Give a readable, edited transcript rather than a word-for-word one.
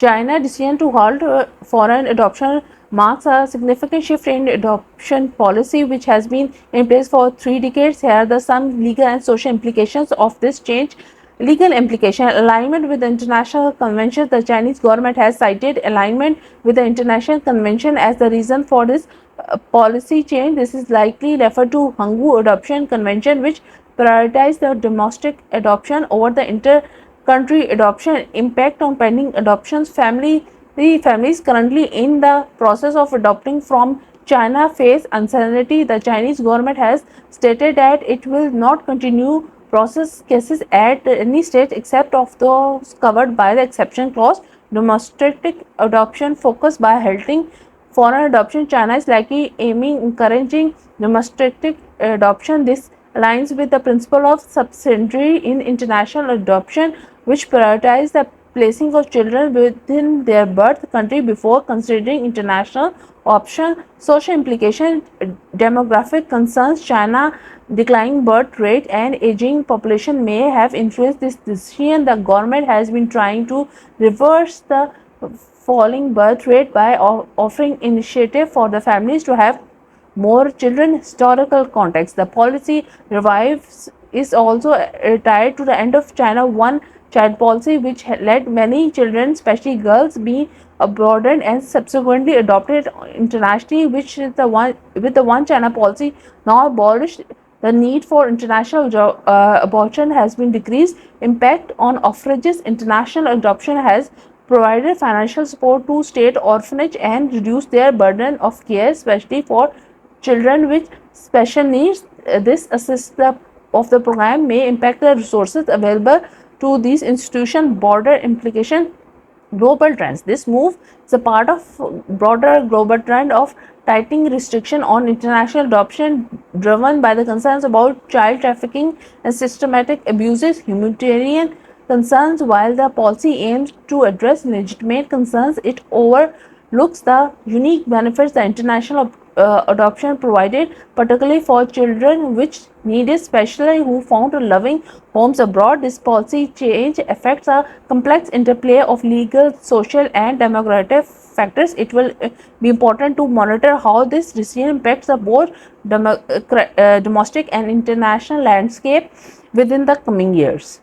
China's decision to halt foreign adoption marks a significant shift in adoption policy, which has been in place for 3 decades. Here are some legal and social implications of this change. Legal implication: alignment with the international conventions. The Chinese government has cited alignment with the international convention as the reason for this policy change. This is likely referred to Hanggu Adoption Convention, which prioritized the domestic adoption over the country adoption. Impact on pending adoptions: families currently in the process of adopting from China face uncertainty. The Chinese government has stated that it will not continue process cases at any stage except of those covered by the exception clause. Domestic adoption focus by halting foreign adoption. China is likely aiming encouraging domestic adoption. This aligns with the principle of subsidiarity in international adoption, which prioritize the placing of children within their birth country before considering international option. Social implication: demographic concerns. China declining birth rate and aging population may have influenced this decision. The government has been trying to reverse the falling birth rate by offering initiative for the families to have more children. Historical context: the policy revives is also tied to the end of China one child policy, which led many children, especially girls, be abandoned and subsequently adopted internationally. Which is the one with the one China policy now abolished, the need for international abortion has been decreased. Impact on orphanages: international adoption has provided financial support to state orphanage and reduced their burden of care, especially for children with special needs. This assist of the program may impact the resources available to these institutions. Broader implication: global trends. This move is a part of broader global trend of tightening restriction on international adoption, driven by the concerns about child trafficking and systematic abuses. Humanitarian concerns: while the policy aims to address legitimate concerns, it overlooks the unique benefits the international adoption provided, particularly for children which needed, especially who found loving homes abroad. This policy change affects a complex interplay of legal, social, and demographic factors. It will be important to monitor how this decision impacts the both domestic and international landscape within the coming years.